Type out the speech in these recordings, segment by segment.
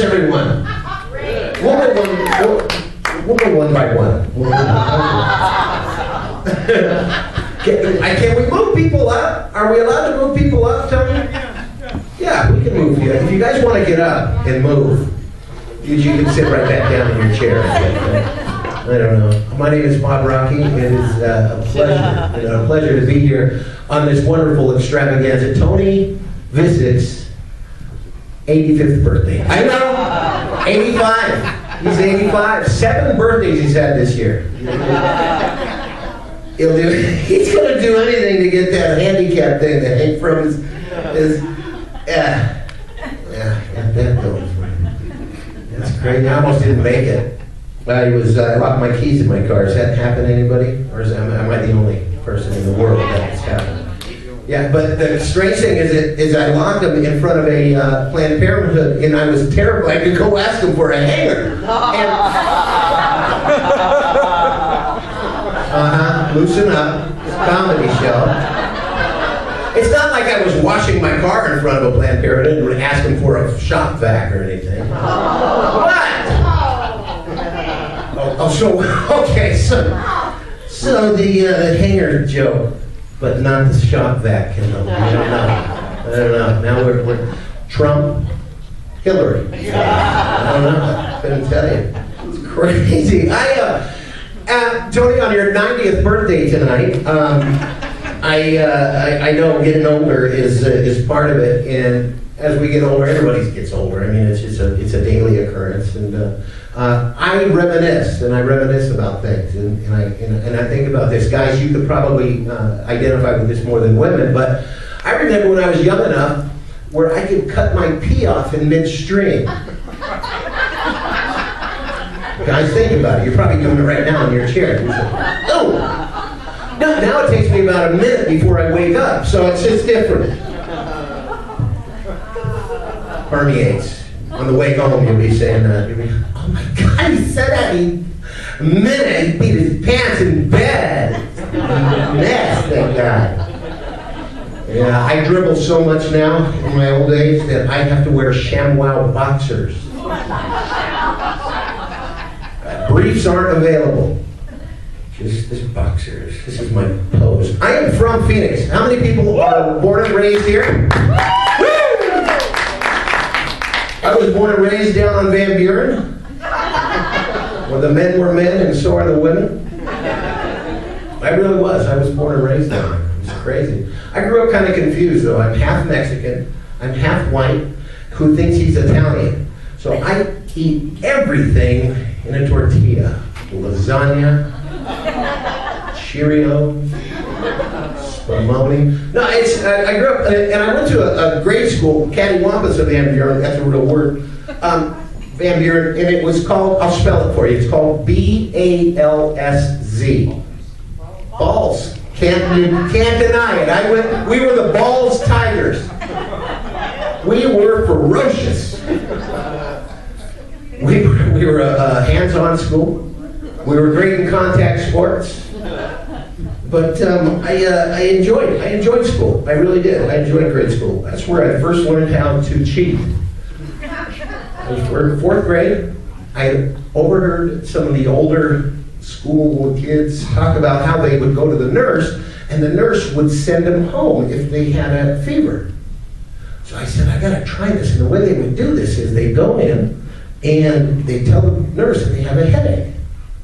everyone? We'll go one by one. Can we move people up? Are we allowed to move people up, Tony? Yeah, we can move you. If you guys want to get up and move, you can sit right back down in your chair. I don't know. My name is Bob Rocky. It is a pleasure to be here on this wonderful extravaganza. Tony Vicich's 85th birthday. I know, 85. He's 85. 7 birthdays he's had this year. He's going to do anything to get that handicap thing to hang from his that goes. That's crazy. I almost didn't make it. I locked my keys in my car. Has that happened to anybody? Or am I the only person in the world that has happened? Yeah, but the strange thing is I locked them in front of a Planned Parenthood, and I was terrified to go ask them for a hanger. Loosen up. It's a comedy show. It's not like I was washing my car in front of a Planned Parenthood and asking for a shop vac or anything. What? So the hanger joke, but not the shop vac. I don't know. Now we're Trump, Hillary. I don't know. I couldn't tell you. It's crazy. Tony, on your 90th birthday tonight, I know getting older is part of it, and as we get older, everybody gets older. I mean, it's a daily occurrence, and I reminisce about things, and I think about this. Guys, you could probably identify with this more than women, but I remember when I was young enough where I could cut my pee off in midstream. Guys, think about it. You're probably doing it right now in your chair. Oh! Now it takes me about a minute before I wake up, so it's just different. Permeates. On the way home, you'll be saying, oh my God, he said that in a minute. He beat his pants in bed. Mess, that guy. Yeah, I dribble so much now in my old age that I have to wear ShamWow boxers. Briefs aren't available. Just this boxers. This is my pose. I am from Phoenix. How many people are born and raised here? I was born and raised down on Van Buren, where the men were men and so are the women. I really was. I was born and raised down there. It was crazy. I grew up kind of confused, though. I'm half Mexican. I'm half white, who thinks he's Italian. So I eat everything in a tortilla. Lasagna, Cheerios, spumoni. No, I grew up, and I went to a grade school, cattywampus of Van Buren, that's a real word, Van Buren, and it was called, I'll spell it for you, it's called B-A-L-S-Z. Balls. Can't deny it. We were the Balls Tigers. We were ferocious. We were a hands-on school. We were great in contact sports. But I enjoyed school. I really did. I enjoyed grade school. That's where I first learned how to cheat. I was in 4th grade. I overheard some of the older school kids talk about how they would go to the nurse, and the nurse would send them home if they had a fever. So I said, I gotta try this. And the way they would do this is they go in and they tell the nurse that they have a headache.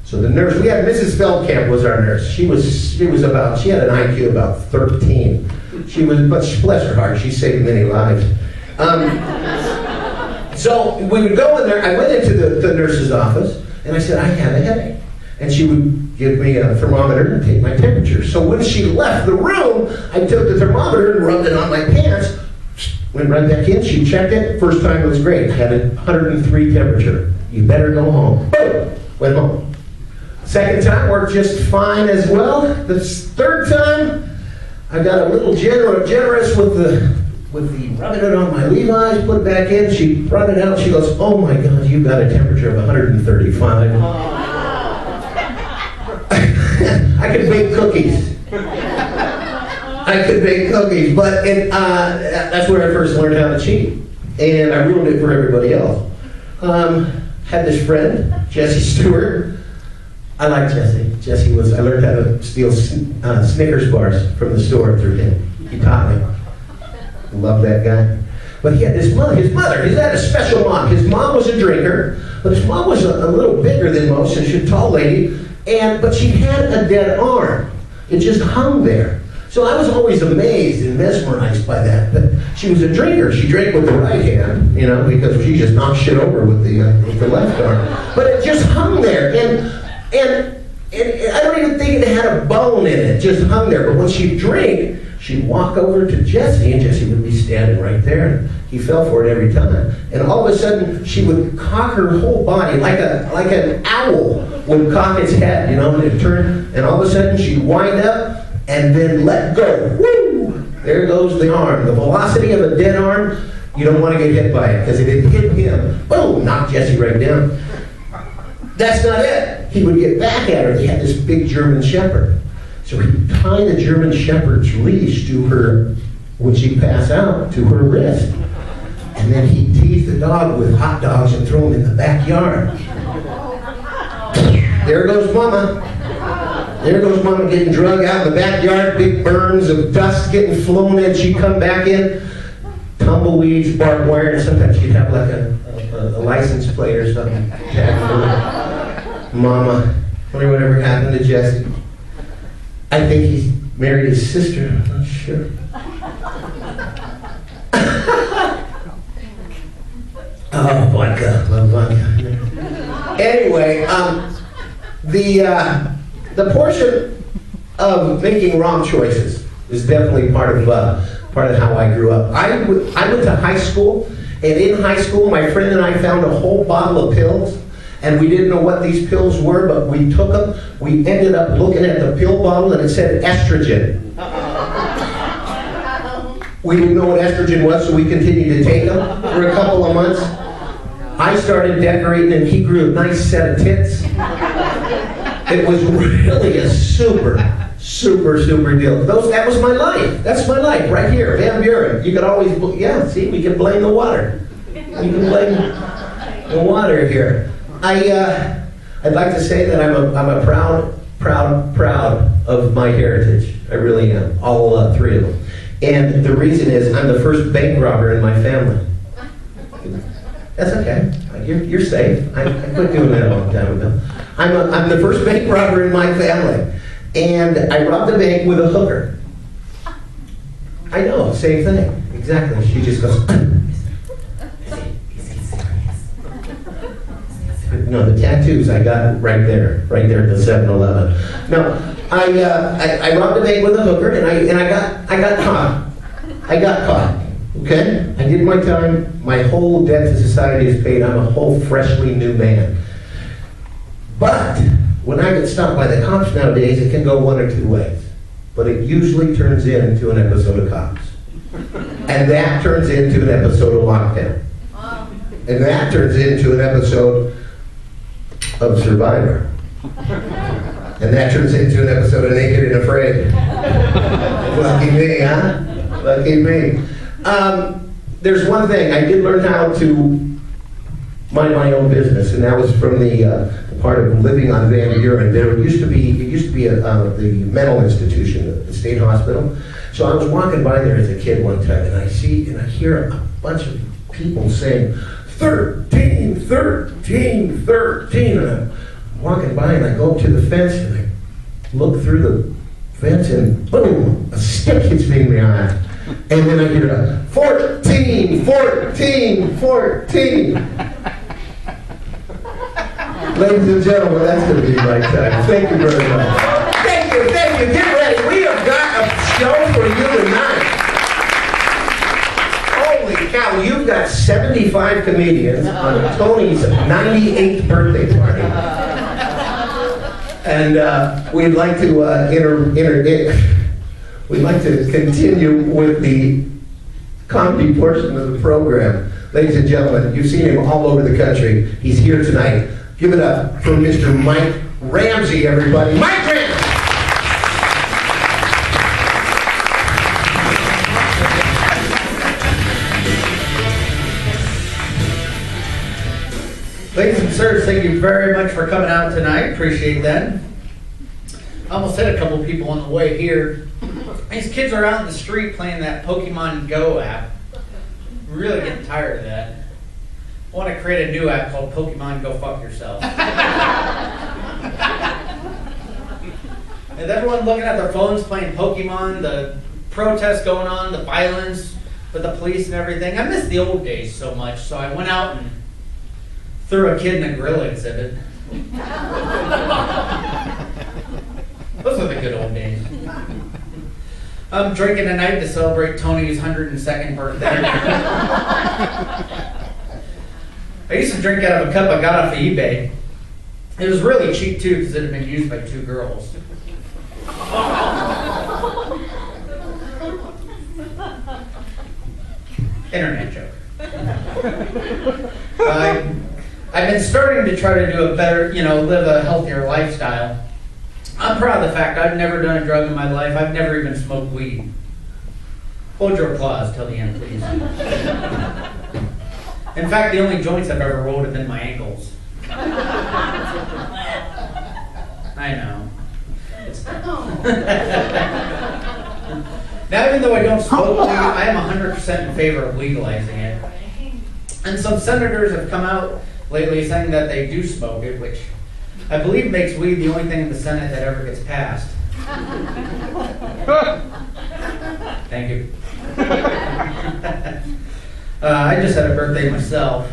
So the nurse, we had Mrs. Feldkamp was our nurse. She had an IQ about 13. But bless her heart, she saved many lives. So we would go in there. I went into the nurse's office and I said, I have a headache. And she would give me a thermometer and take my temperature. So when she left the room, I took the thermometer and rubbed it on my pants, went right back in, she checked it. First time it was great. I had a 103 temperature. You better go home. Boom! Went home. Second time worked just fine as well. The third time, I got a little generous with the rubbing it on my Levi's, put it back in. She brought it out. She goes, oh my God, you've got a temperature of 135. I could bake cookies. But that's where I first learned how to cheat. And I ruined it for everybody else. had this friend, Jesse Stewart. I like Jesse. I learned how to steal Snickers bars from the store through him. He taught me. Love that guy. But he had his mother, he had a special mom. His mom was a drinker, but his mom was a little bigger than most, and she was a tall lady, but she had a dead arm. It just hung there. So I was always amazed and mesmerized by that. But she was a drinker. She drank with the right hand, because she just knocked shit over with the left arm. But it just hung there, and I don't even think it had a bone in it. It just hung there. But when she'd drink, she'd walk over to Jesse, and Jesse would be standing right there. He fell for it every time. And all of a sudden, she would cock her whole body like an owl would cock its head, and it'd turn. And all of a sudden, she'd wind up and then let go. Woo! There goes the arm. The velocity of a dead arm, you don't want to get hit by it, because if it hit him, boom, knocked Jesse right down. That's not it. He would get back at her. He had this big German Shepherd. So he'd tie the German Shepherd's leash to her, when she'd pass out, to her wrist. And then he'd tease the dog with hot dogs and throw them in the backyard. There goes Mama. There goes Mama getting drug out in the backyard, big burns of dust getting flown in. She'd come back in, tumbleweeds, barbed wire, and sometimes she'd have like a license plate or something tagged for her. Mama. Wonder whatever happened to Jesse. I think he's married his sister. I'm not sure. Oh, vodka. Love vodka. Anyway, the portion of making wrong choices is definitely part of how I grew up. I went to high school, and in high school, my friend and I found a whole bottle of pills. And we didn't know what these pills were, but we took them. We ended up looking at the pill bottle, and it said estrogen. We didn't know what estrogen was, so we continued to take them for a couple of months. I started decorating, and he grew a nice set of tits. It was really a super deal. That was my life. That's my life, right here, Van Buren. You could always, we can blame the water. We can blame the water here. I'd like to say that I'm a proud of my heritage. I really am. All three of them. And the reason is I'm the first bank robber in my family. That's okay. You're safe. I quit doing that a long time ago. I'm the first bank robber in my family, and I robbed a bank with a hooker. I know, same thing. Exactly. She just goes. No, the tattoos I got right there at the 7-Eleven. No, I robbed a bank with a hooker, and I got caught. I got caught. Okay, I did my time. My whole debt to society is paid. I'm a whole freshly new man. But when I get stopped by the cops nowadays, it can go one or two ways. But it usually turns into an episode of Cops, and that turns into an episode of Lockdown, and that turns into an episode of Survivor. And that turns into an episode of Naked and Afraid. Lucky me, huh? Lucky me. There's one thing. I did learn how to mind my own business, and that was from the part of living on Van Buren. It used to be the mental institution, the state hospital. So I was walking by there as a kid one time, and I hear a bunch of people saying, 13, 13, 13. And I'm walking by, and I go up to the fence, and I look through the fence, and boom, a stick hits me in the eye. And then I hear a 14, 14, 14. Ladies and gentlemen, that's going to be my time. Thank you very much. Thank you. Get ready. We have got a show for you tonight. Holy cow, you've got 75 comedians on Tony's 98th birthday party. And we'd like to we'd like to continue with the comedy portion of the program. Ladies and gentlemen, you've seen him all over the country. He's here tonight. Give it up for Mr. Mike Ramsey, everybody. Mike Ramsey! Ladies and sirs, thank you very much for coming out tonight. Appreciate that. I almost hit a couple people on the way here. These kids are out in the street playing that Pokemon Go app. I'm really getting tired of that. I want to create a new app called Pokemon Go Fuck Yourself. Is everyone looking at their phones playing Pokemon, the protests going on, the violence with the police and everything? I miss the old days so much, so I went out and threw a kid in a gorilla exhibit. Those are the good old days. I'm drinking tonight to celebrate Tony's 102nd birthday. I used to drink out of a cup I got off of eBay. It was really cheap too because it had been used by 2 girls. Internet joke. I've been starting to try to do a better, live a healthier lifestyle. I'm proud of the fact I've never done a drug in my life. I've never even smoked weed. Hold your applause till the end, please. In fact, the only joints I've ever rolled have been my ankles. I know. It's tough. Now, even though I don't smoke weed, I am 100% in favor of legalizing it. And some senators have come out lately saying that they do smoke it, which I believe makes weed the only thing in the Senate that ever gets passed. Thank you. I just had a birthday myself.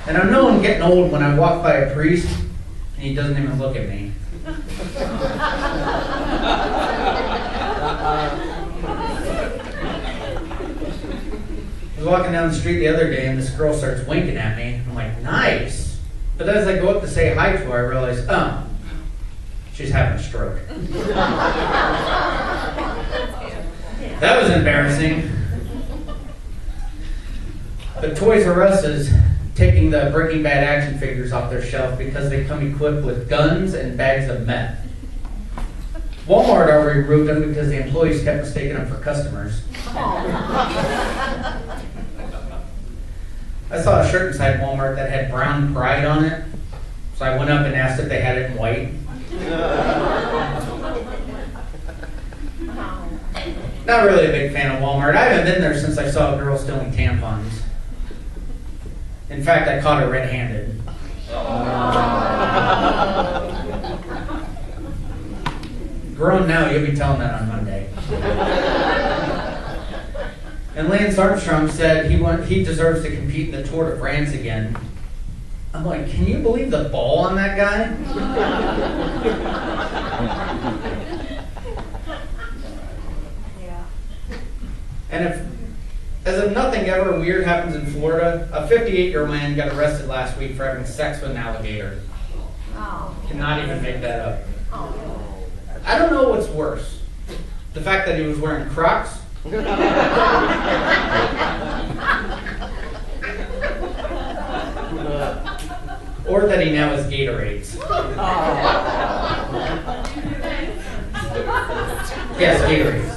And I know I'm getting old when I walk by a priest and he doesn't even look at me. I was walking down the street the other day and this girl starts winking at me. I'm like, nice. But as I go up to say hi to her, I realize, oh, she's having a stroke. That was embarrassing. But Toys R Us is taking the Breaking Bad action figures off their shelf because they come equipped with guns and bags of meth. Walmart already removed them because the employees kept mistaking them for customers. I saw a shirt inside Walmart that had brown pride on it, so I went up and asked if they had it in white. Not really a big fan of Walmart. I haven't been there since I saw a girl stealing tampons. In fact, I caught her red-handed. Grown now, you'll be telling that on Monday. And Lance Armstrong said he deserves to compete in the Tour de France again. I'm like, can you believe the ball on that guy? Yeah. And as if nothing ever weird happens in Florida, a 58-year-old man got arrested last week for having sex with an alligator. Oh. Cannot even make that up. Oh. I don't know what's worse. The fact that he was wearing Crocs or that he now has Gatorades. Yes, Gatorades.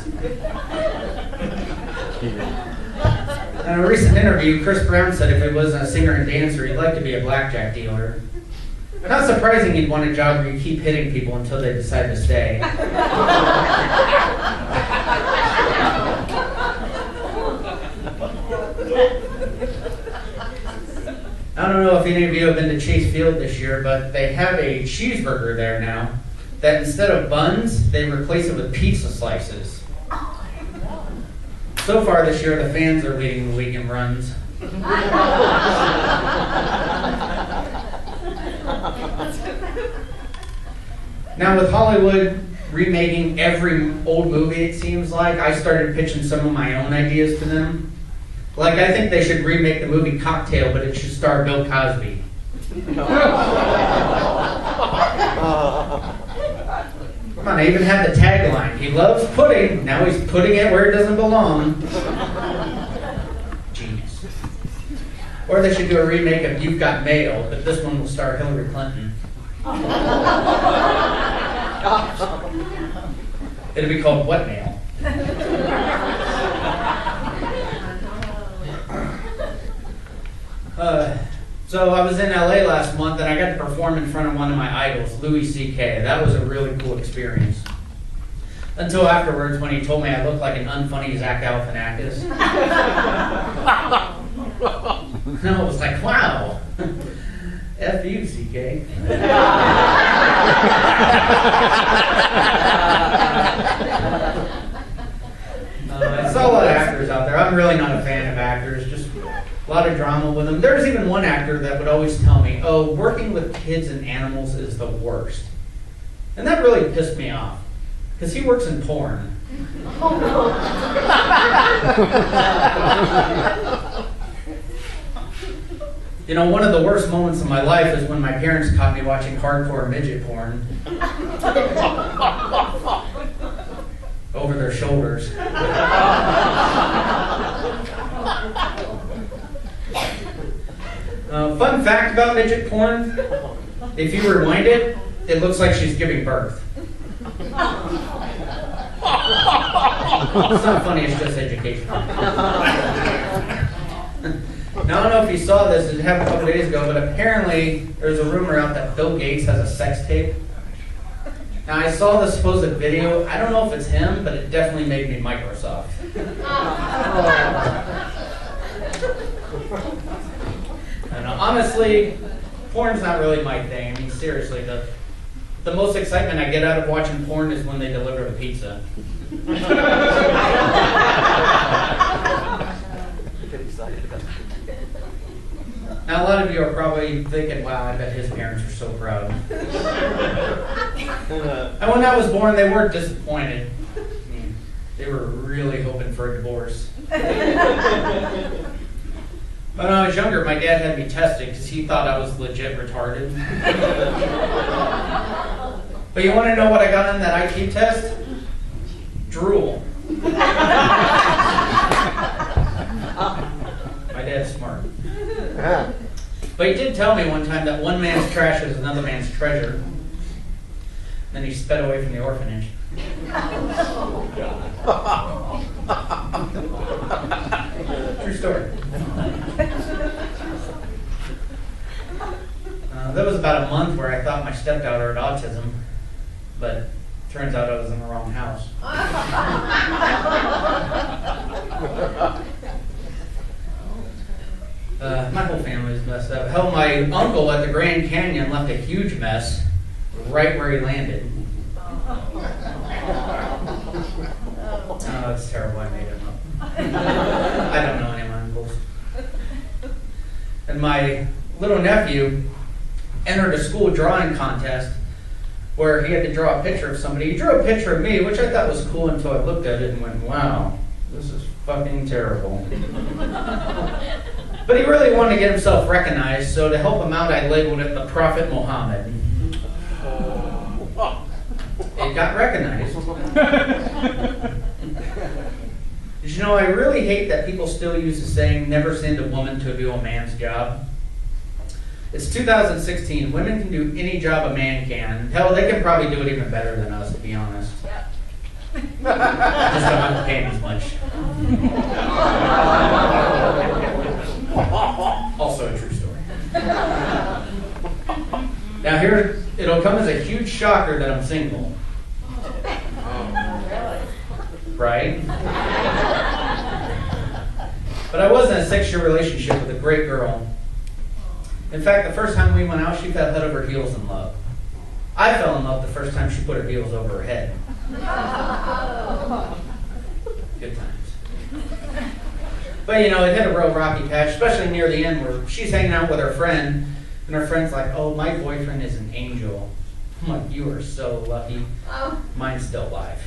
In a recent interview, Chris Brown said if he wasn't a singer and dancer, he'd like to be a blackjack dealer. Not surprising he'd want a job where you keep hitting people until they decide to stay. I don't know if any of you have been to Chase Field this year, but they have a cheeseburger there now that instead of buns, they replace it with pizza slices. So far this year, the fans are leading the league in runs. Now with Hollywood remaking every old movie, it seems like, I started pitching some of my own ideas to them. Like, I think they should remake the movie Cocktail, but it should star Bill Cosby. Come on, I even had the tagline. He loves pudding, now he's putting it where it doesn't belong. Genius. Or they should do a remake of You've Got Mail, but this one will star Hillary Clinton. It'll be called What Mail? So I was in LA last month and I got to perform in front of one of my idols, Louis C.K. That was a really cool experience. Until afterwards when he told me I looked like an unfunny Zach Galifianakis. And I was like, wow. F you, CK. I saw a lot of actors out there. I'm really not a fan of actors, just a lot of drama with them. There's even one actor that would always tell me, oh, working with kids and animals is the worst. And that really pissed me off, because he works in porn. You know, one of the worst moments of my life is when my parents caught me watching hardcore midget porn. Over their shoulders. Fun fact about midget porn, if you rewind it, it looks like she's giving birth. It's not funny, it's just educational. Now, I don't know if you saw this, it happened a couple days ago, but apparently there's a rumor out that Bill Gates has a sex tape. Now, I saw the supposed video. I don't know if it's him, but it definitely made me Microsoft. And honestly, porn's not really my thing. I mean, seriously, the most excitement I get out of watching porn is when they deliver the pizza. Now, a lot of you are probably thinking, wow, I bet his parents are so proud. And when I was born, they weren't disappointed. I mean, they were really hoping for a divorce. When I was younger, my dad had me tested because he thought I was legit retarded. But you want to know what I got on that IQ test? Drool. My dad's smart. But he did tell me one time that one man's trash is another man's treasure. Then he sped away from the orphanage. True story. That was about a month where I thought my stepdaughter had autism, but turns out I was in the wrong house. My whole family's messed up. Hell, my uncle at the Grand Canyon left a huge mess right where he landed. Oh, it's terrible. I made him up. I don't know any of my uncles. And my little nephew entered a school drawing contest where he had to draw a picture of somebody. He drew a picture of me, which I thought was cool until I looked at it and went, wow, this is fucking terrible. But he really wanted to get himself recognized, so to help him out, I labeled it the Prophet Muhammad. It got recognized. Did you know, I really hate that people still use the saying, never send a woman to do a man's job. It's 2016. Women can do any job a man can. Hell, they can probably do it even better than us, to be honest. Just don't have to pay them as much. Also a true story. Now here, it'll come as a huge shocker that I'm single. Right? But I was in a 6-year relationship with a great girl. In fact, the first time we went out, she fell head over heels in love. I fell in love the first time she put her heels over her head. Good times. But you know, it hit a real rocky patch, especially near the end where she's hanging out with her friend, and her friend's like, oh, my boyfriend is an angel. I'm like, you are so lucky. Mine's still alive.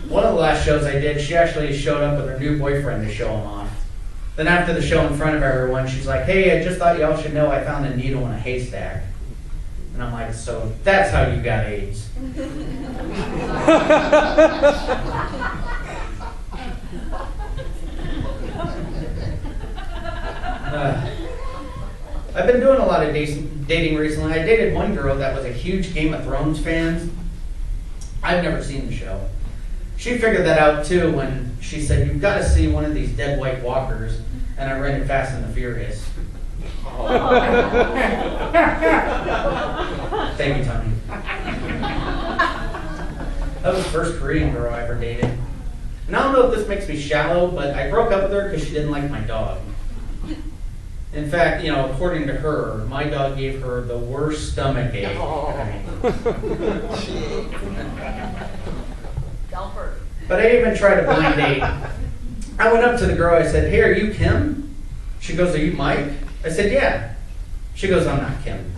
One of the last shows I did, she actually showed up with her new boyfriend to show him off. Then after the show in front of everyone, she's like, hey, I just thought y'all should know I found a needle in a haystack. And I'm like, so that's how you got AIDS. I've been doing a lot of dating recently. I dated one girl that was a huge Game of Thrones fan. I've never seen the show. She figured that out too when she said, "You've got to see one of these dead white walkers," and I rented Fast and the Furious. Thank you, Tony. That was the first Korean girl I ever dated. And I don't know if this makes me shallow, but I broke up with her because she didn't like my dog. In fact, according to her, my dog gave her the worst stomach ache. But I even tried a blind date. I went up to the girl, I said, "Hey, are you Kim?" She goes, "Are you Mike?" I said, "Yeah." She goes, "I'm not Kim."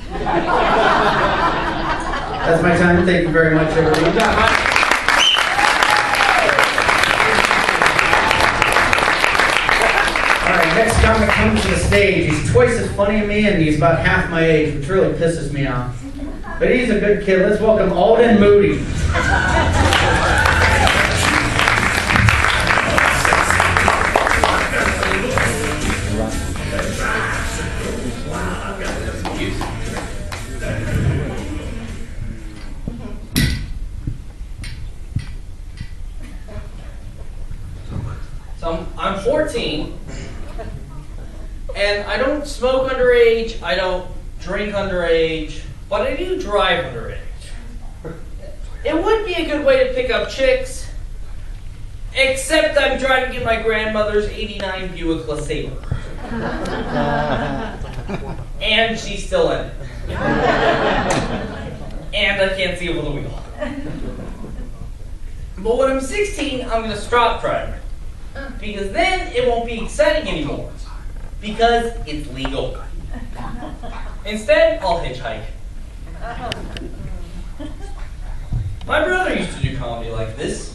That's my time. Thank you very much, everyone. Next comic comes to the stage. He's twice as funny as me, and he's about half my age, which really pisses me off. But he's a good kid. Let's welcome Alden Moody. So I'm 14. And I don't smoke underage, I don't drink underage, but I do drive underage. It would be a good way to pick up chicks, except I'm driving in my grandmother's '89 Buick LeSabre. And she's still in it. And I can't see over the wheel. But when I'm 16, I'm going to stop driving. Because then it won't be exciting anymore. Because it's legal. Instead, I'll hitchhike. My brother used to do comedy like this,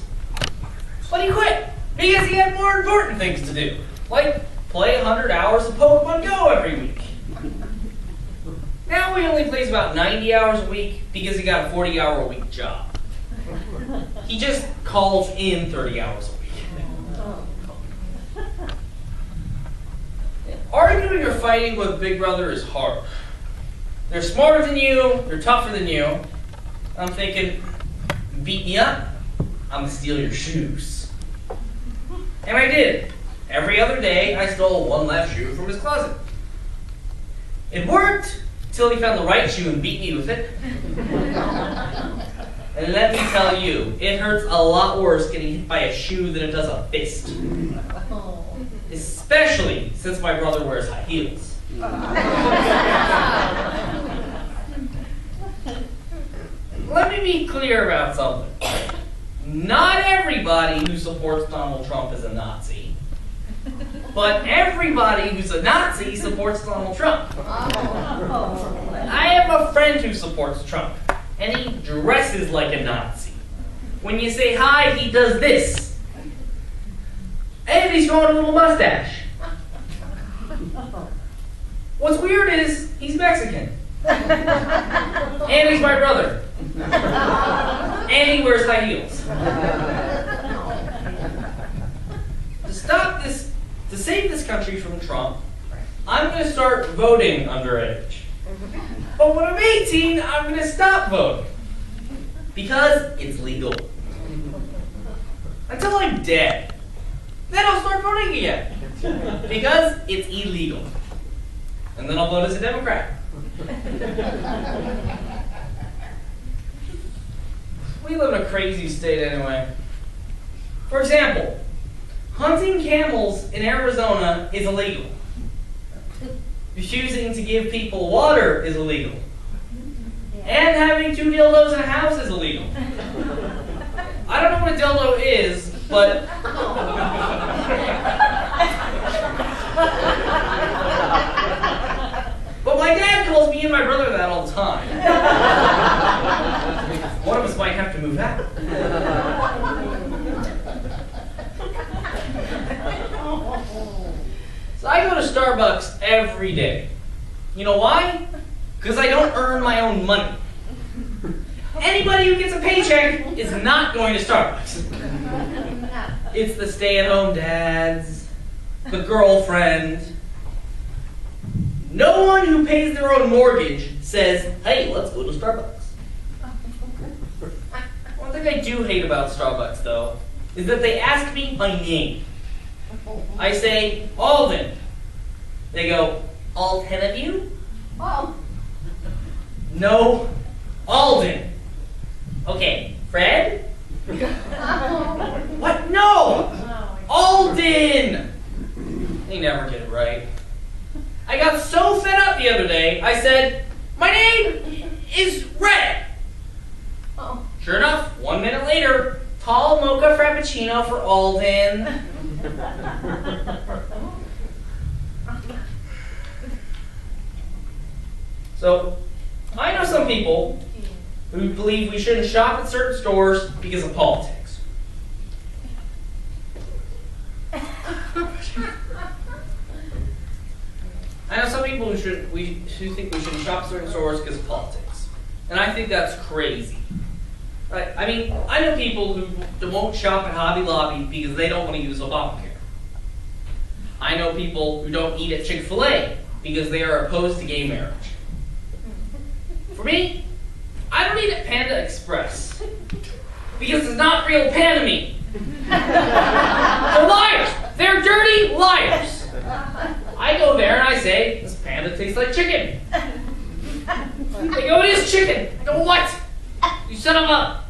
but he quit because he had more important things to do, like play 100 hours of Pokemon Go every week. Now he only plays about 90 hours a week because he got a 40-hour-a-week job. He just calls in 30 hours a week. Arguing or fighting with Big Brother is hard. They're smarter than you, they're tougher than you. I'm thinking, beat me up, I'm gonna steal your shoes. And I did. Every other day, I stole one left shoe from his closet. It worked, till he found the right shoe and beat me with it. And let me tell you, it hurts a lot worse getting hit by a shoe than it does a fist. Especially since my brother wears high heels. Let me be clear about something. Not everybody who supports Donald Trump is a Nazi. But everybody who's a Nazi supports Donald Trump. I have a friend who supports Trump, and he dresses like a Nazi. When you say hi, he does this. And he's growing a little mustache. What's weird is, he's Mexican. And he's my brother. And he wears high heels. To save this country from Trump, I'm going to start voting underage. But when I'm 18, I'm going to stop voting. Because it's legal. Until I'm dead. Then I'll start voting again. Because it's illegal. And then I'll vote as a Democrat. We live in a crazy state anyway. For example, hunting camels in Arizona is illegal. Refusing to give people water is illegal. And having 2 dildos in a house is illegal. I don't know what a dildo is, but my dad calls me and my brother that all the time. One of us might have to move out. So I go to Starbucks every day. You know why? Because I don't earn my own money. Anybody who gets a paycheck is not going to Starbucks. It's the stay-at-home dads, the girlfriend. No one who pays their own mortgage says, "Hey, let's go to Starbucks." One thing I do hate about Starbucks, though, is that they ask me my name. I say, Alden. They go, all 10 of you? Oh. No, Alden. Okay, Fred? What? No! Alden! They never get it right. I got so fed up the other day, I said, my name is Red. Oh. Sure enough, 1 minute later, tall mocha frappuccino for Alden. So, I know some people who believe we shouldn't shop at certain stores because of politics. I know some people who think we shouldn't shop at certain stores because of politics. And I think that's crazy. I mean, I know people who won't shop at Hobby Lobby because they don't want to use Obamacare. I know people who don't eat at Chick-fil-A because they are opposed to gay marriage. For me, I don't eat at Panda Express because it's not real Panda meat. They're liars. They're dirty liars. I go there and I say, this Panda tastes like chicken. They go, it is chicken. I go, what? You son of a...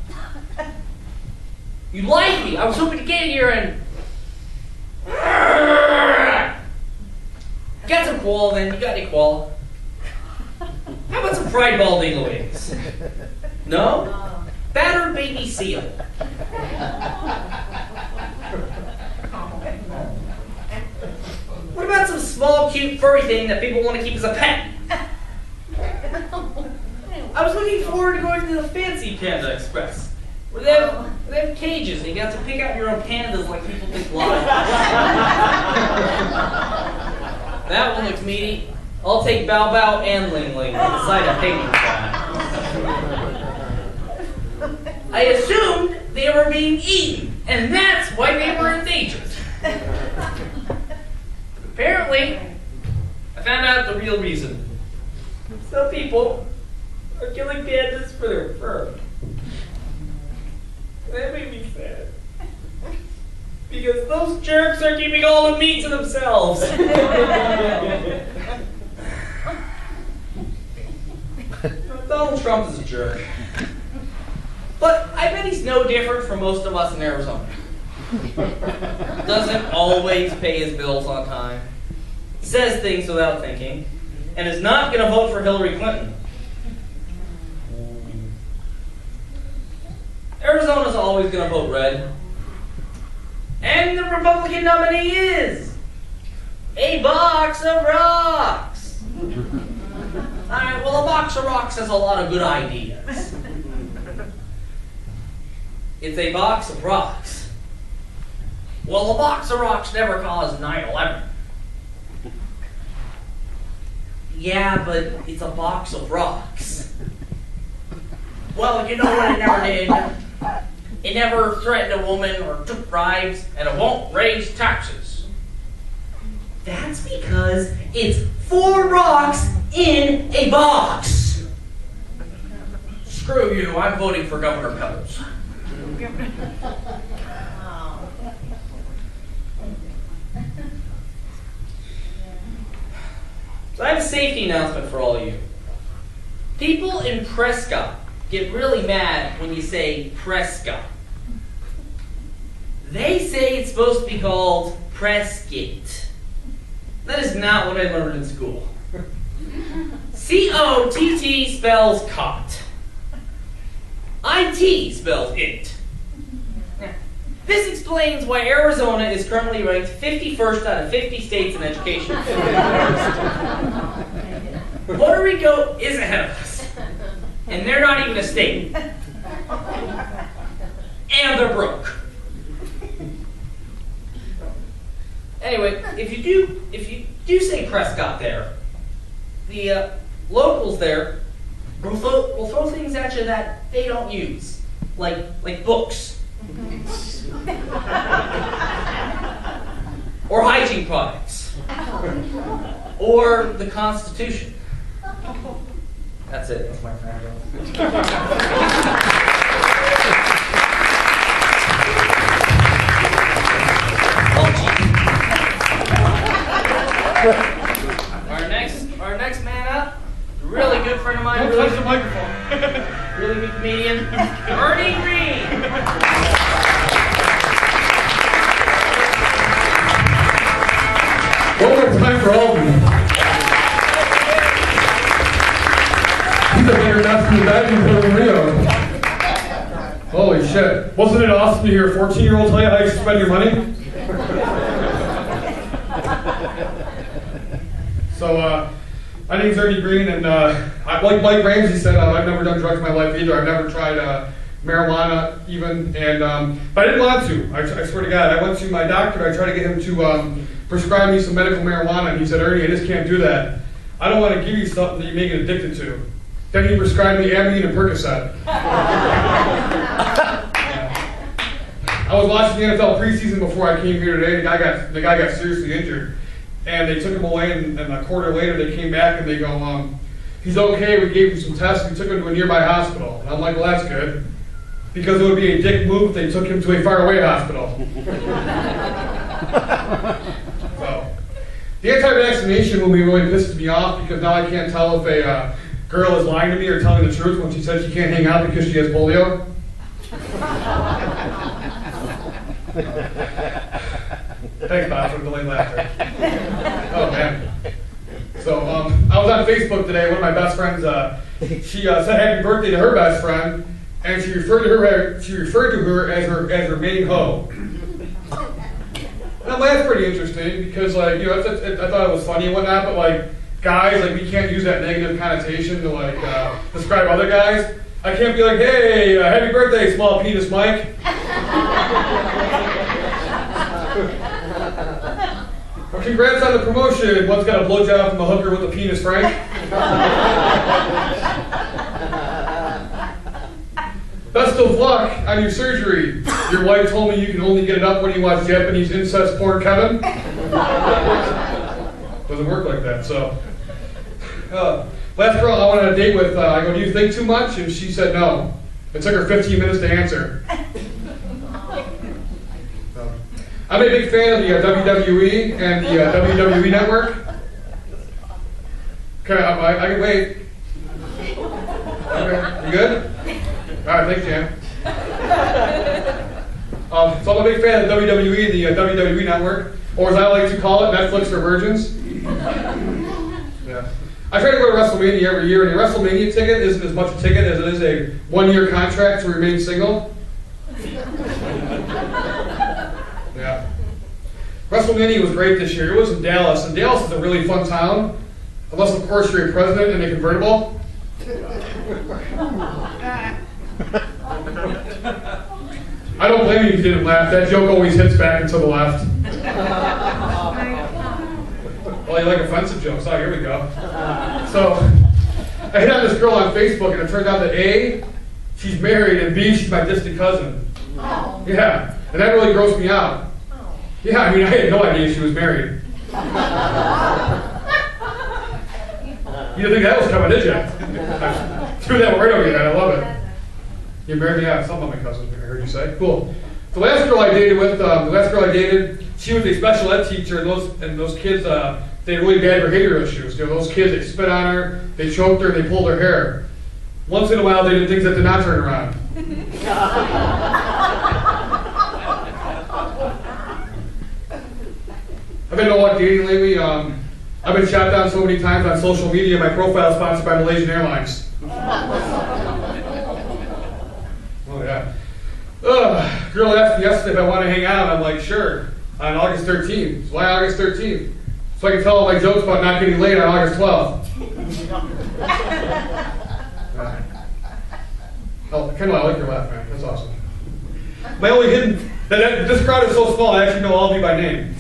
You lied to me. I was hoping to get here and... Got some qual then. You got any qual? How about some fried balding wings? No? Battered baby seal. What about some small, cute, furry thing that people want to keep as a pet? I was looking forward to going to the fancy Panda Express, where they have cages and you got to pick out your own pandas like people think live. That one looks meaty. I'll take Bow Bow and Ling Ling and decide to pay me for that. I assumed they were being eaten, and that's why they were endangered. Apparently, I found out the real reason. Some people are killing pandas for their fur. That made me sad. Because those jerks are keeping all the meat to themselves. Donald Trump is a jerk. But I bet he's no different from most of us in Arizona. Doesn't always pay his bills on time. Says things without thinking. And is not going to vote for Hillary Clinton. Arizona's always going to vote red. And the Republican nominee is a box of rocks. Alright, well, a box of rocks has a lot of good ideas. It's a box of rocks. Well, a box of rocks never caused 9/11. Yeah, but it's a box of rocks. Well, you know what it never did? It never threatened a woman or took bribes, and it won't raise taxes. That's because it's 4 rocks in a box. Screw you, I'm voting for Governor Pebbles. So I have a safety announcement for all of you. People in Prescott get really mad when you say Prescott. They say it's supposed to be called Prescott. That is not what I learned in school. C-O-T-T spells cot. I-T spells it. This explains why Arizona is currently ranked 51st out of 50 states in education. Puerto Rico is ahead of us. And they're not even a state. And they're broke. Anyway, if you do say Prescott there, the locals there will throw things at you that they don't use, like books. Or hygiene products. Or the Constitution. That's it. That's my friend. Our next man up, a really good friend of mine. Don't touch the microphone. Really good comedian, Ernie Green. One more time for all of you. He's a better nuts than the bad people in Rio. Holy shit. Wasn't it awesome to hear a 14-year-old tell you how you should spend your money? So, my name's Ernie Green, and like Mike Ramsey said, I've never done drugs in my life either. I've never tried marijuana even, and but I didn't want to. I swear to God, I went to my doctor. I tried to get him to prescribe me some medical marijuana, and he said, Ernie, I just can't do that. I don't want to give you something that you may get addicted to. Then he prescribed me Ambien and Percocet. I was watching the NFL preseason before I came here today. The guy got seriously injured. And they took him away, and a quarter later they came back and they go, he's okay, we gave him some tests, we took him to a nearby hospital. And I'm like, well, that's good. Because it would be a dick move if they took him to a faraway hospital. So, the anti-vaccination movie really pisses me off because now I can't tell if a girl is lying to me or telling the truth when she said she can't hang out because she has polio. Thanks, Bob, for the delayed laughter. Oh, man. So, I was on Facebook today. One of my best friends, she said happy birthday to her best friend, and she referred to her as her main hoe. And I'm like, that's pretty interesting because, like, you know, I thought it was funny and whatnot, but like, guys, like, we can't use that negative connotation to like describe other guys. I can't be like, hey, happy birthday, small penis Mike. Or congrats on the promotion. One's got a blowjob from a hooker with a penis, Frank. Best of luck on your surgery. Your wife told me you can only get it up when you watch Japanese incest porn, Kevin. Doesn't work like that, so. Last girl I went on a date with, I go, do you think too much? And she said no. It took her 15 minutes to answer. I'm a big fan of the WWE and the WWE Network. Okay, I can wait. Okay, you good? All right, thanks, Jan. So I'm a big fan of the WWE and the WWE Network, or as I like to call it, Netflix for virgins. Yeah. I try to go to WrestleMania every year, and a WrestleMania ticket isn't as much a ticket as it is a one-year contract to remain single. Yeah. WrestleMania was great this year. It was in Dallas, and Dallas is a really fun town, unless, of course, you're a president in a convertible. I don't blame you if you didn't laugh. That joke always hits back and to the left. Well, you like offensive jokes. Oh, here we go. So, I hit on this girl on Facebook, and it turned out that A, she's married, and B, she's my distant cousin. Oh. Yeah, and that really grossed me out. Yeah, I mean, I had no idea she was married. You didn't think that was coming, did you? I threw that right over your head. I love it. You married me? Yeah, something about my cousin. I heard you say. Cool. The last girl I dated, she was a special ed teacher, and those kids, they had really bad behavior issues. You know, those kids, they spit on her, they choked her, and they pulled her hair. Once in a while, they did things that did not turn around. I've been no luck dating lately. I've been shot down so many times on social media. My profile is sponsored by Malaysian Airlines. Oh yeah. Girl asked me yesterday if I want to hang out. I'm like, sure. On August 13th. So why August 13th? So I can tell all my jokes about not getting laid on August 12th. Oh, Kendall, I like your laugh, man. That's awesome. My only hidden. This crowd is so small, I actually know all of you by name.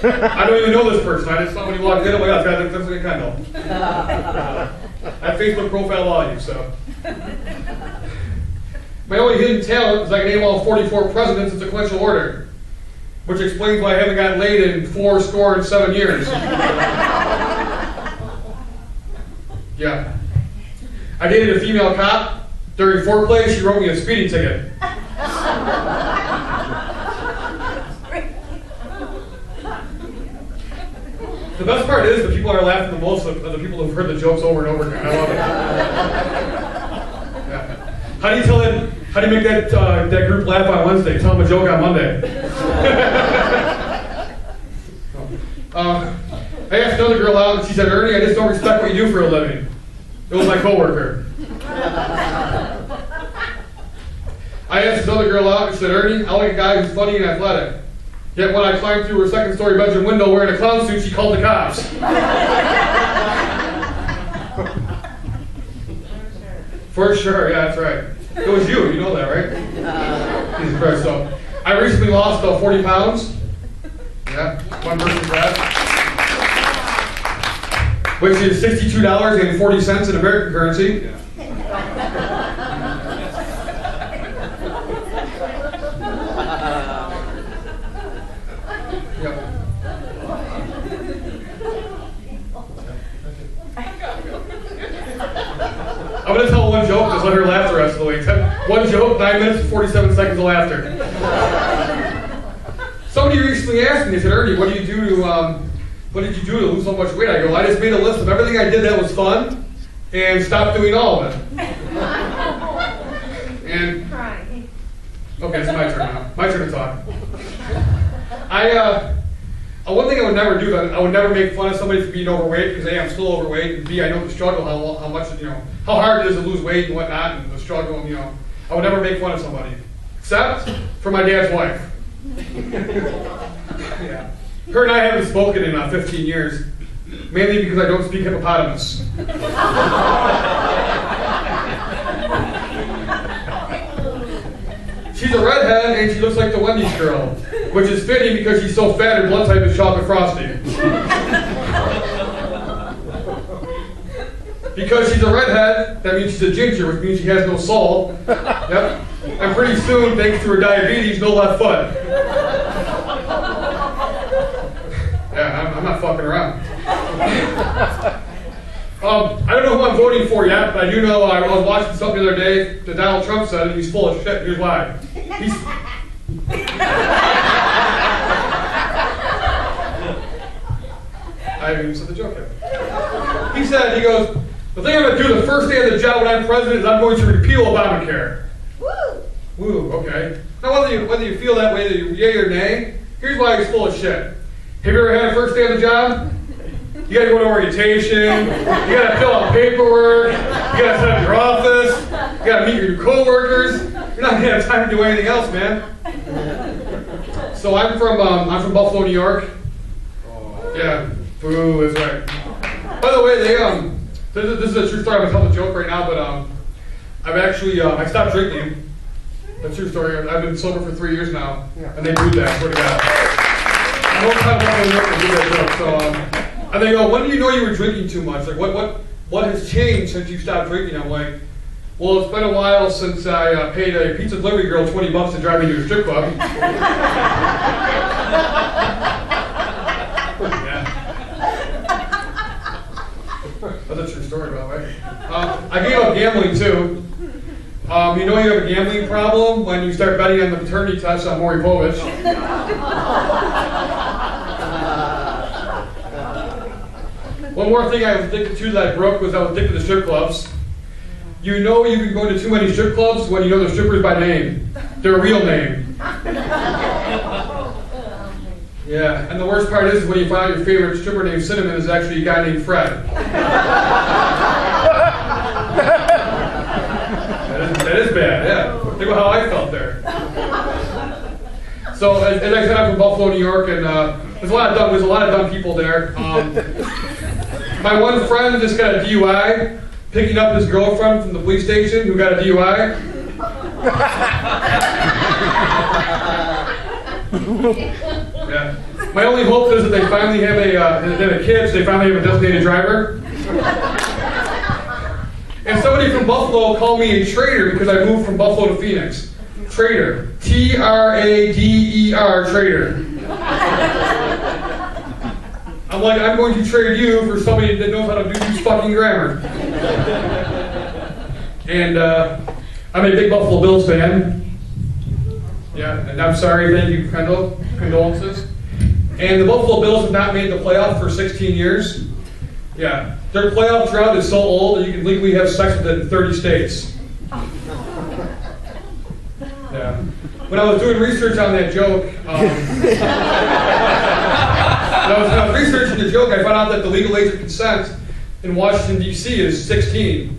I don't even know this person. I just thought when you walked in, oh my God, that's like a Kendall. I have Facebook profile all of you, so. My only hidden talent is I can name all 44 presidents in sequential order, which explains why I haven't gotten laid in 4 years. Yeah. I dated a female cop. During foreplay, she wrote me a speeding ticket. The best part is the people are laughing the most are the people who've heard the jokes over and over again. I love it. Yeah. How do you make that group laugh on Wednesday? Tell them a joke on Monday. I asked another girl out and she said, Ernie, I just don't respect what you do for a living. It was my coworker. I asked another girl out and she said, Ernie, I like a guy who's funny and athletic. Yet when I climbed through her second story bedroom window wearing a clown suit, she called the cops. For sure, yeah, that's right. It was you know that, right? Jesus Christ, so I recently lost 40 pounds. Yeah, one person's that. Which is $62.40 in American currency. I'm going to tell one joke, just let her laugh the rest of the week. One joke, 9 minutes and 47 seconds of laughter. Somebody recently asked me, they said, Ernie, what did you do to lose so much weight? I go, I just made a list of everything I did that was fun and stopped doing all of it. And, okay, it's my turn now. My turn to talk. One thing I would never do, I would never make fun of somebody for being overweight, because A, I'm still overweight, and B, I know the struggle, how much, how hard it is to lose weight and whatnot, and the struggle, and, I would never make fun of somebody. Except for my dad's wife. Yeah. Her and I haven't spoken in 15 years, mainly because I don't speak hippopotamus. She's a redhead and she looks like the Wendy's girl, which is fitting because she's so fat her blood type is chocolate frosty. Because she's a redhead, that means she's a ginger, which means she has no soul. Yep. And pretty soon, thanks to her diabetes, no left foot. Yeah, I'm not fucking around. I don't know who I'm voting for yet, but I do know I was watching something the other day that Donald Trump said, and he's full of shit. Here's why. I haven't even said the joke yet. He goes, the thing I'm going to do the first day of the job when I'm president is I'm going to repeal Obamacare. Woo! Woo, okay. Now whether you feel that way, yay or nay, here's why he's full of shit. Have you ever had a first day of the job? You gotta go to orientation, you gotta fill out paperwork, you gotta set up your office, you gotta meet your coworkers. You're not gonna have time to do anything else, man. So I'm from Buffalo, New York. Yeah, boo, that's right. By the way, this is a true story. I'm gonna tell the joke right now, but I've actually I stopped drinking. That's a true story. I've been sober for 3 years now, and they booed that. I swear to God. I don't have to do that joke. So. And they go, when did you know you were drinking too much? Like, what has changed since you stopped drinking? I'm like, well, it's been a while since I paid a pizza delivery girl $20 to drive me to a strip club. Yeah. That's a true story, by the way. I gave up gambling, too. You know you have a gambling problem when you start betting on the paternity test on Maury Povich. One more thing I was addicted to that I broke was I was addicted to strip clubs. You know you've been going to too many strip clubs when you know the strippers by name. Their real name. Yeah, and the worst part is when you find out your favorite stripper named Cinnamon is actually a guy named Fred. That is bad, yeah. Think about how I felt there. So, as I said, I'm from Buffalo, New York, and there's a lot of dumb people there. My one friend just got a DUI, picking up his girlfriend from the police station who got a DUI. Yeah. My only hope is that they finally have a kid, so they finally have a designated driver. And somebody from Buffalo called me a traitor because I moved from Buffalo to Phoenix. Traitor. Trader. Traitor. I'm like, I'm going to trade you for somebody that knows how to use fucking grammar. And I'm a big Buffalo Bills fan. Yeah, and I'm sorry, thank you, condolences. And the Buffalo Bills have not made the playoffs for 16 years. Yeah, their playoff drought is so old that you can legally have sex with it in 30 states. Yeah. When I was doing research on that joke, when I was researching the joke, I found out that the legal age of consent in Washington, D.C. is 16,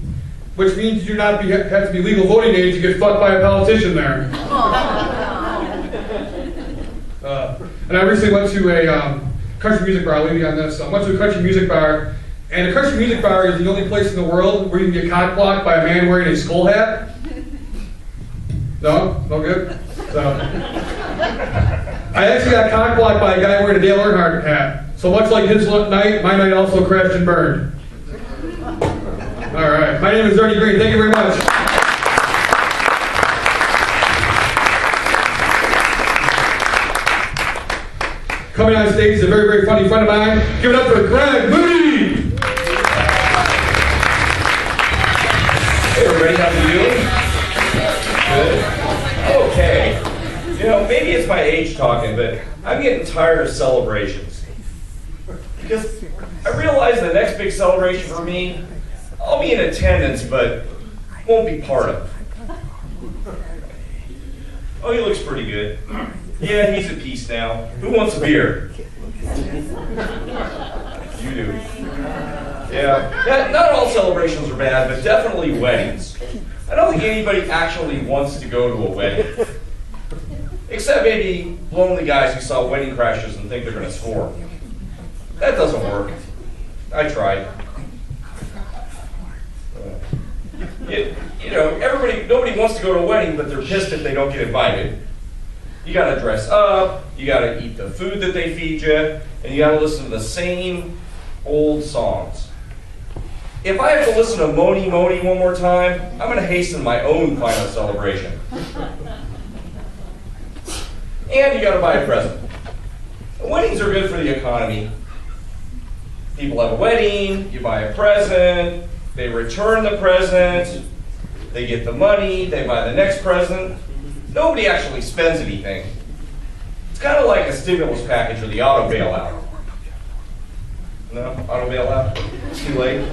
which means you do not have to be legal voting age to get fucked by a politician there. And I recently went to a country music bar. I'll leave you on this. I went to a country music bar, and a country music bar is the only place in the world where you can get cock-blocked by a man wearing a skull hat. No? No good? So, I actually got cock-blocked by a guy wearing a Dale Earnhardt hat. So much like his night, my night also crashed and burned. All right. My name is Ernie Green. Thank you very much. Coming on stage is a very, very funny friend of mine. Give it up for Greg Moody! Hey everybody, how are you doing? Good? Okay. You know, maybe it's my age talking, but I'm getting tired of celebrations. Because I realize the next big celebration for me, I'll be in attendance, but won't be part of. Oh, he looks pretty good. Yeah, he's at peace now. Who wants a beer? You do. Yeah, not all celebrations are bad, but definitely weddings. I don't think anybody actually wants to go to a wedding. Except maybe lonely guys who saw Wedding Crashers and think they're going to score. That doesn't work. I tried. You know, nobody wants to go to a wedding, but they're pissed if they don't get invited. You gotta dress up, you gotta eat the food that they feed you, and you gotta listen to the same old songs. If I have to listen to Moni Moni one more time, I'm gonna hasten my own final celebration. And you gotta buy a present. Weddings are good for the economy. People have a wedding, you buy a present, they return the present, they get the money, they buy the next present. Nobody actually spends anything. It's kind of like a stimulus package or the auto bailout. No? Auto bailout? Too late?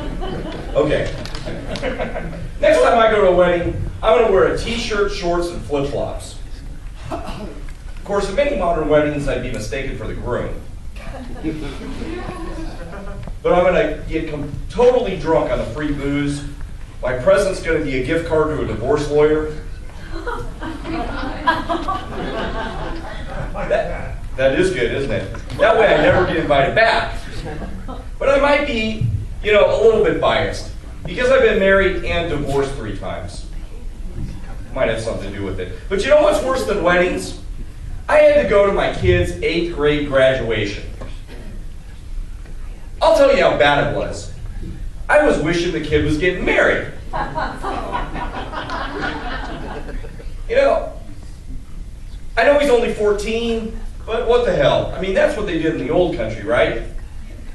Okay. Next time I go to a wedding, I'm going to wear a t-shirt, shorts, and flip-flops. Of course, in many modern weddings, I'd be mistaken for the groom. But I'm going to get totally drunk on the free booze. My present's going to be a gift card to a divorce lawyer. That is good, isn't it? That way I never get invited back. But I might be, a little bit biased. Because I've been married and divorced 3 times. Might have something to do with it. But you know what's worse than weddings? I had to go to my kid's 8th grade graduation. I'll tell you how bad it was. I was wishing the kid was getting married. I know he's only 14, but what the hell? I mean, that's what they did in the old country, right?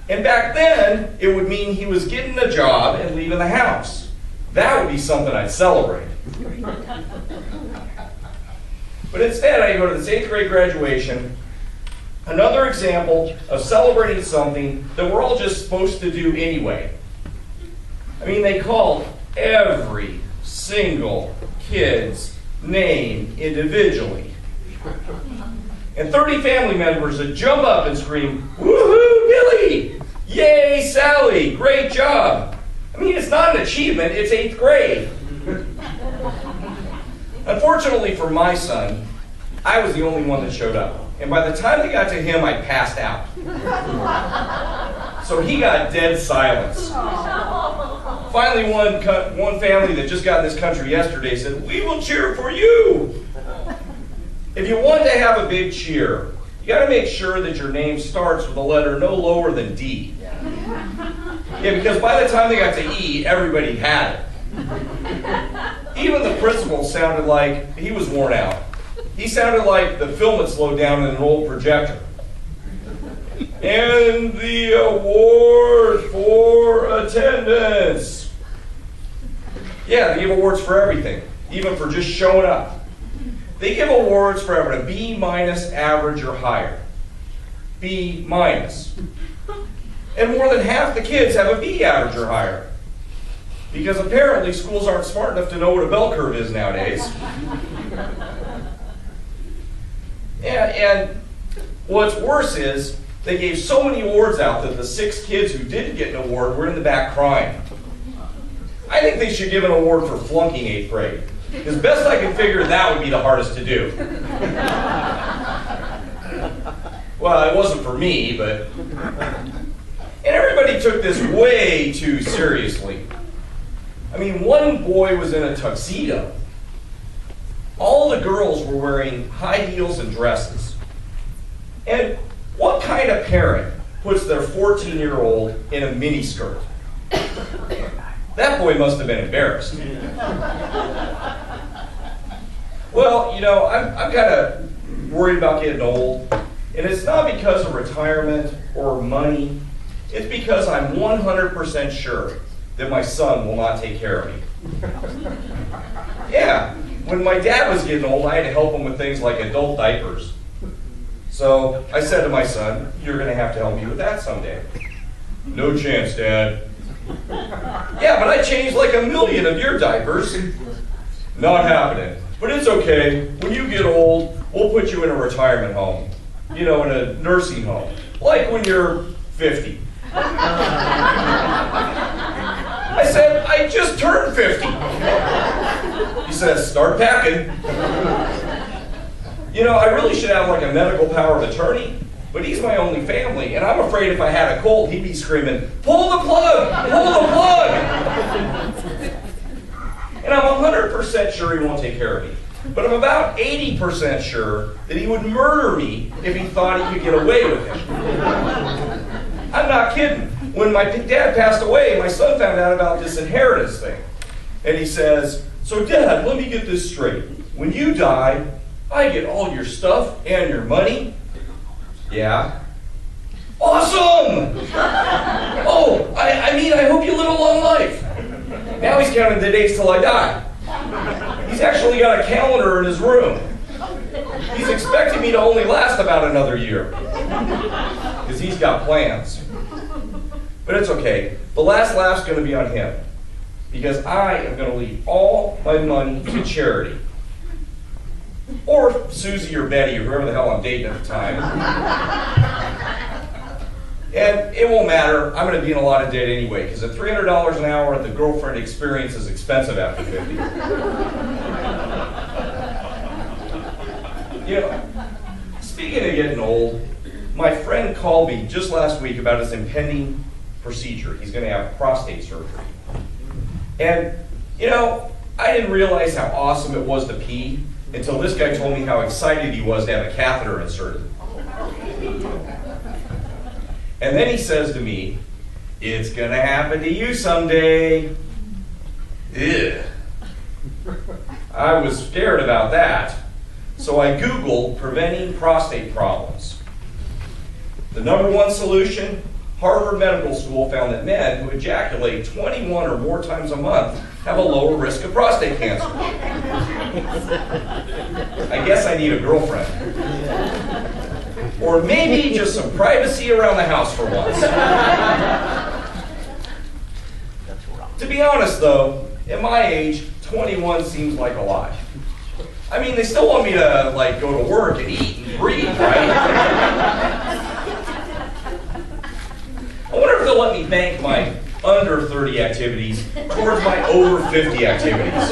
And back then, it would mean he was getting a job and leaving the house. That would be something I'd celebrate. But instead, I go to this 8th grade graduation, another example of celebrating something that we're all just supposed to do anyway. I mean, they called every single kid's name individually. And 30 family members would jump up and scream, "Woohoo, Billy! Yay, Sally! Great job!" I mean, it's not an achievement, it's 8th grade. Unfortunately for my son, I was the only one that showed up. And by the time they got to him, I passed out. So he got dead silence. Finally, one family that just got in this country yesterday said, "We will cheer for you." If you want to have a big cheer, you got to make sure that your name starts with a letter no lower than D. Yeah, because by the time they got to E, everybody had it. Even the principal sounded like he was worn out. He sounded like the film had slowed down in an old projector. And the award for attendance. Yeah, they give awards for everything, even for just showing up. They give awards for having a B- average or higher. B minus. And more than half the kids have a B average or higher. Because apparently schools aren't smart enough to know what a bell curve is nowadays. And what's worse is they gave so many awards out that the 6 kids who didn't get an award were in the back crying. I think they should give an award for flunking 8th grade. Because best I can figure, that would be the hardest to do. Well, it wasn't for me, but... And everybody took this way too seriously. I mean, one boy was in a tuxedo. All the girls were wearing high heels and dresses. And what kind of parent puts their 14-year-old in a miniskirt? That boy must have been embarrassed. Well, you know, I'm kind of worried about getting old. And it's not because of retirement or money. It's because I'm 100% sure that my son will not take care of me. Yeah, when my dad was getting old, I had to help him with things like adult diapers. So I said to my son, "You're going to have to help me with that someday." "No chance, Dad." "Yeah, but I changed like 1,000,000 of your diapers." "Not happening. But it's okay. When you get old, we'll put you in a retirement home. You know, in a nursing home. Like when you're 50. I said, "I just turned 50. He says, "Start packing." You know, I really should have like a medical power of attorney, but he's my only family, and I'm afraid if I had a cold, he'd be screaming, "Pull the plug! Pull the plug!" And I'm 100% sure he won't take care of me. But I'm about 80% sure that he would murder me if he thought he could get away with it. I'm not kidding. When my dad passed away, my son found out about this inheritance thing. And he says, "So Dad, let me get this straight. When you die, I get all your stuff and your money?" "Yeah." "Awesome! Oh, I mean, I hope you live a long life." Now he's counting the days till I die. He's actually got a calendar in his room. He's expecting me to only last about another year. Because he's got plans. But it's okay. The last laugh's going to be on him. Because I am going to leave all my money to charity. Or Susie or Betty or whoever the hell I'm dating at the time. And it won't matter. I'm going to be in a lot of debt anyway, because at $300 an hour, the girlfriend experience is expensive after 50. You know, speaking of getting old, my friend called me just last week about his impending procedure. He's going to have prostate surgery. And, you know, I didn't realize how awesome it was to pee until this guy told me how excited he was to have a catheter inserted. And then he says to me, "It's going to happen to you someday." Ugh. I was scared about that. So I Googled preventing prostate problems. The #1 solution, Harvard Medical School found that men who ejaculate 21 or more times a month have a lower risk of prostate cancer. I guess I need a girlfriend. Or maybe just some privacy around the house for once. To be honest though, at my age, 21 seems like a lot. I mean, they still want me to like go to work and eat and breathe, right? I wonder if they'll let me bank my under 30 activities towards my over 50 activities.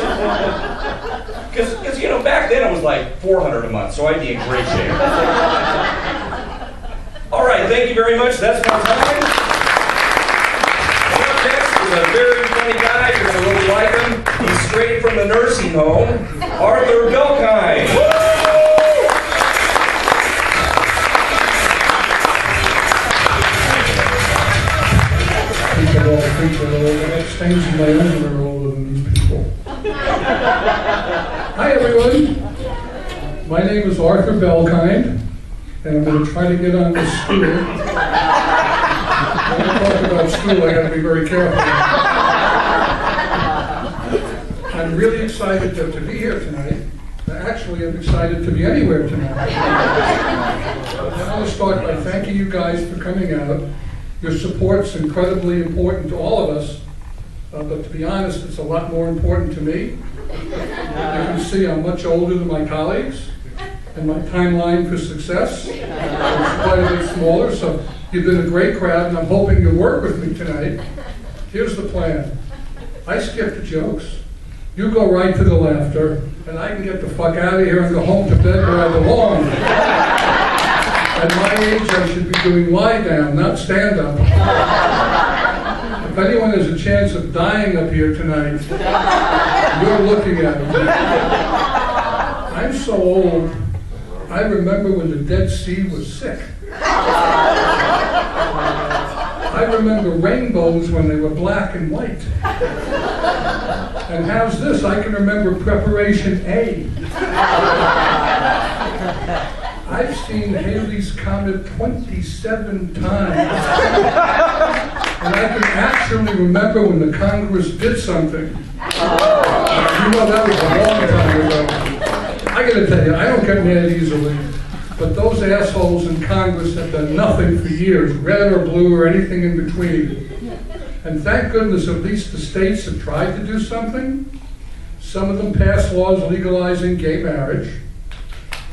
Because you know, back then it was like $400 a month, so I'd be in great shape. All right, thank you very much. That's my time. Up next is a very funny guy. You're going to really like him. He's straight from the nursing home, Arthur Belkine. The next things in my own are older than these people. Hi everyone, my name is Arthur Belkine, and I'm going to try to get on this stool. When I talk about stool, I got to be very careful. I'm really excited to be here tonight. Actually, I'm excited to be anywhere tonight. I want to start by thanking you guys for coming out. Your support's incredibly important to all of us, but to be honest, it's a lot more important to me. You can see I'm much older than my colleagues, and my timeline for success is quite a bit smaller, so you've been a great crowd, and I'm hoping you'll work with me tonight. Here's the plan. I skip the jokes, you go right to the laughter, and I can get the fuck out of here and go home to bed where I belong. At my age, I should be doing lie down, not stand up. If anyone has a chance of dying up here tonight, you're looking at me. I'm so old, I remember when the Dead Sea was sick. I remember rainbows when they were black and white. And how's this? I can remember Preparation A. I've seen Halley's Comet 27 times. And I can actually remember when the Congress did something. You know, that was a long time ago. I gotta tell you, I don't get mad easily. But those assholes in Congress have done nothing for years, red or blue or anything in between. And thank goodness at least the states have tried to do something. Some of them passed laws legalizing gay marriage.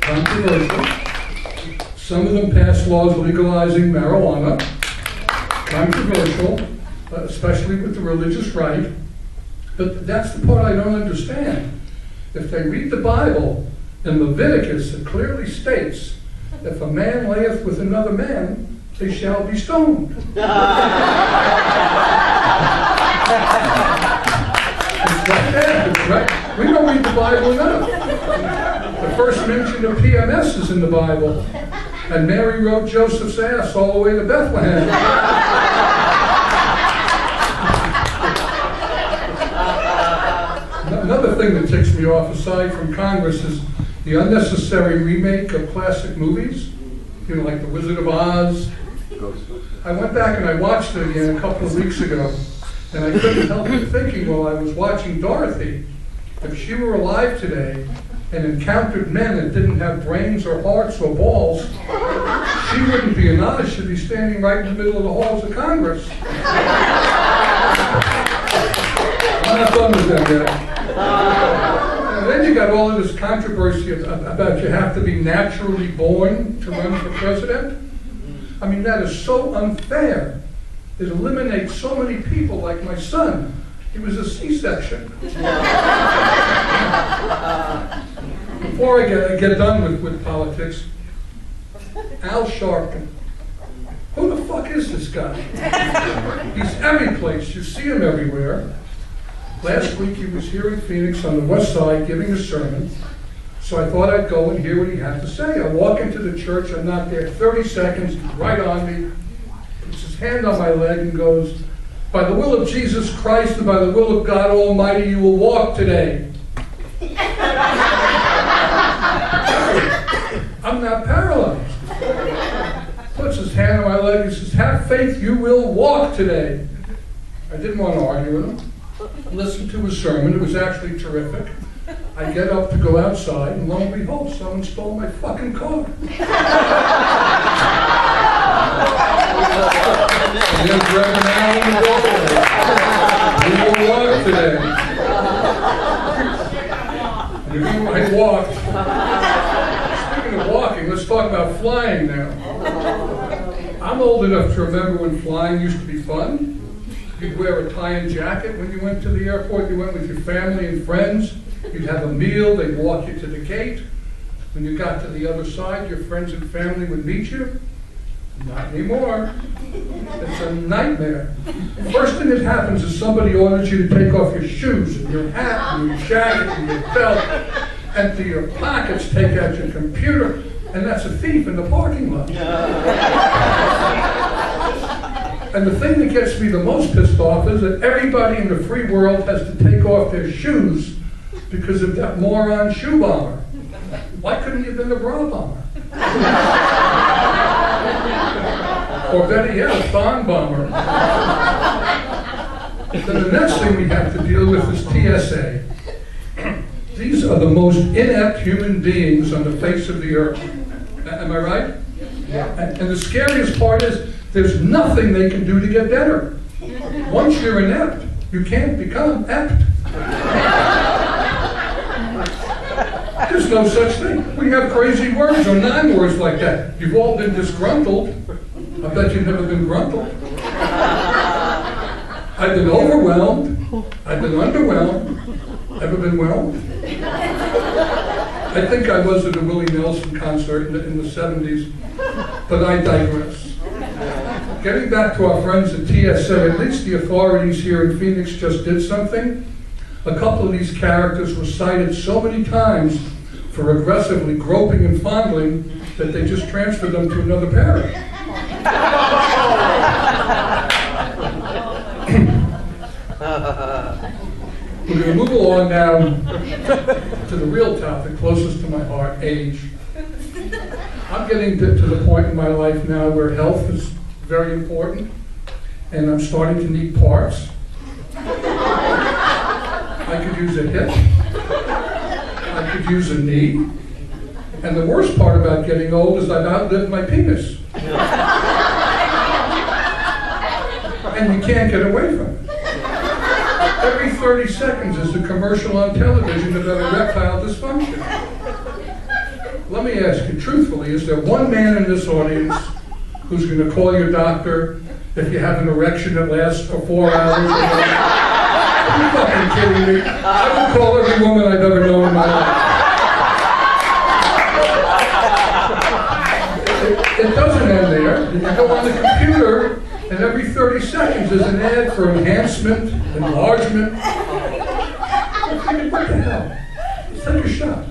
Controversial. Some of them passed laws legalizing marijuana. Controversial, especially with the religious right. But that's the part I don't understand. If they read the Bible, in Leviticus, it clearly states, if a man layeth with another man, they shall be stoned. It's like that, it's right. We don't read the Bible enough. The first mention of PMS is in the Bible. And Mary rode Joseph's ass all the way to Bethlehem. Another thing that ticks me off, aside from Congress, is the unnecessary remake of classic movies, you know, like The Wizard of Oz. I went back and I watched it again a couple of weeks ago, and I couldn't help but thinking while I was watching Dorothy, if she were alive today and encountered men that didn't have brains or hearts or balls, she wouldn't be an Oz, she'd be standing right in the middle of the halls of Congress. I'm not done with them yet. And then you got all of this controversy about you have to be naturally born to run for president. I mean, that is so unfair. It eliminates so many people like my son. He was a C-section. Before I get done with politics, Al Sharpton. Who the fuck is this guy? He's every place. You see him everywhere. Last week he was here in Phoenix on the west side giving a sermon, so I thought I'd go and hear what he had to say. I walk into the church, I'm not there 30 seconds, he's right on me, puts his hand on my leg and goes, "By the will of Jesus Christ and by the will of God Almighty, you will walk today." I'm not paralyzed. Puts his hand on my leg and says, "Have faith, you will walk today." I didn't want to argue with him. Listened to his sermon, it was actually terrific. I get up to go outside, and lo and behold, someone stole my fucking car. There's Reverend Al in the doorway. We will walk today. I walked. Speaking of walking, let's talk about flying now. I'm old enough to remember when flying used to be fun. You'd wear a tie and jacket when you went to the airport. You went with your family and friends. You'd have a meal. They'd walk you to the gate. When you got to the other side, your friends and family would meet you. Not anymore. It's a nightmare. First thing that happens is somebody orders you to take off your shoes and your hat and your jacket and your belt, empty your pockets, take out your computer, and that's a thief in the parking lot. And the thing that gets me the most pissed off is that everybody in the free world has to take off their shoes because of that moron shoe bomber. Why couldn't you have been a bra bomber? Or better yet, a thong bomber. Then the next thing we have to deal with is TSA. These are the most inept human beings on the face of the earth. Am I right? Yeah. And the scariest part is, there's nothing they can do to get better. Once you're inept, you can't become apt. There's no such thing. We have crazy words or non-words like that. You've all been disgruntled. I bet you've never been gruntled. I've been overwhelmed. I've been underwhelmed. Ever been whelmed? I think I was at a Willie Nelson concert in the 70s, but I digress. Getting back to our friends at TSA, at least the authorities here in Phoenix just did something. A couple of these characters were cited so many times for aggressively groping and fondling that they just transferred them to another parent. We're going to move along now to the real topic closest to my heart, age. I'm getting to the point in my life now where health is very important, and I'm starting to need parts. I could use a hip. I could use a knee. And the worst part about getting old is I've outlived my penis. And you can't get away from it. Every 30 seconds is a commercial on television about erectile dysfunction. Let me ask you truthfully, is there one man in this audience who's going to call your doctor if you have an erection that lasts for 4 hours? Are you fucking kidding me? I would call every woman I've ever known in my life. It doesn't end there. You go on the computer, and every 30 seconds is an ad for enhancement, enlargement. I figured, what the hell? Let's take a shot.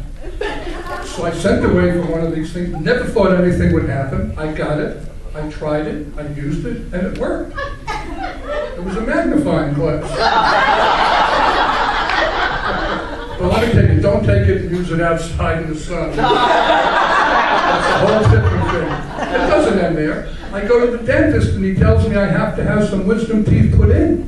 So I sent away for one of these things. Never thought anything would happen. I got it. I tried it. I used it, and it worked. It was a magnifying glass. But let me tell you, don't take it and use it outside in the sun. That's a whole different thing. It doesn't end there. I go to the dentist and he tells me I have to have some wisdom teeth put in.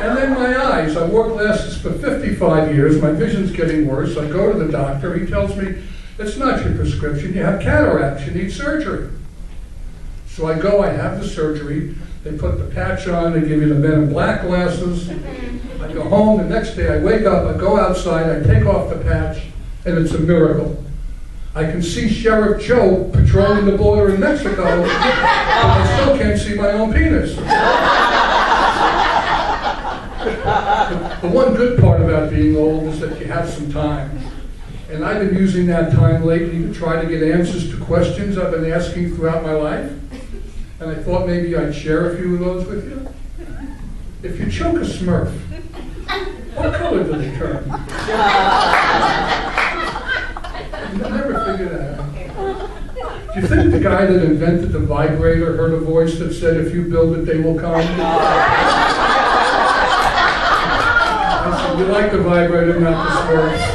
And then my eyes. I wore glasses for 55 years. My vision's getting worse. I go to the doctor. He tells me, it's not your prescription. You have cataracts. You need surgery. So I go. I have the surgery. They put the patch on. They give you the Men in Black glasses. I go home. The next day I wake up. I go outside. I take off the patch. And it's a miracle. I can see Sheriff Joe patrolling the border in Mexico, but I still can't see my own penis. The one good part about being old is that you have some time. And I've been using that time lately to try to get answers to questions I've been asking throughout my life. And I thought maybe I'd share a few of those with you. If you choke a Smurf, what color do they turn? I never figured that out. Do you think the guy that invented the vibrator heard a voice that said, if you build it, they will come? I said, you like the vibrator, not the Smurfs.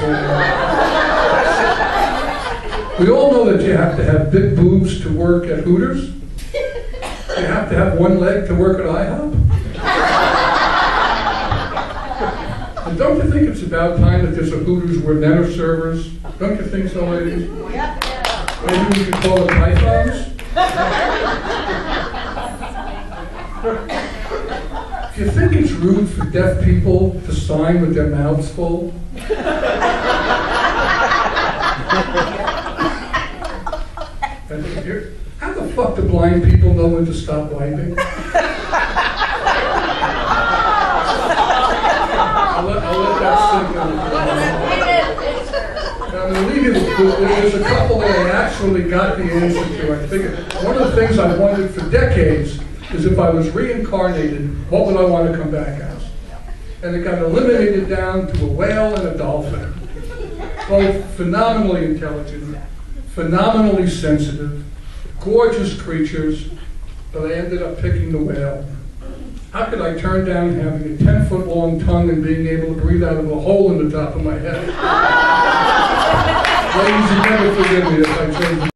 We all know that you have to have big boobs to work at Hooters. You have to have one leg to work at IHOP. And don't you think it's about time that there's a Hooters where men are servers? Don't you think so, ladies? Maybe we could call it pythons? Do you think it's rude for deaf people to sign with their mouths full? How the fuck do blind people know when to stop wiping? I'll let that sink in. Now, I'm going to leave you with, there's a couple that I actually got the answer to. I figured one of the things I've wondered for decades is if I was reincarnated, what would I want to come back as? And it got eliminated down to a whale and a dolphin. Both phenomenally intelligent, phenomenally sensitive, gorgeous creatures, but I ended up picking the whale. How could I turn down having a 10-foot long tongue and being able to breathe out of a hole in the top of my head? Ladies, you never forgive me if I change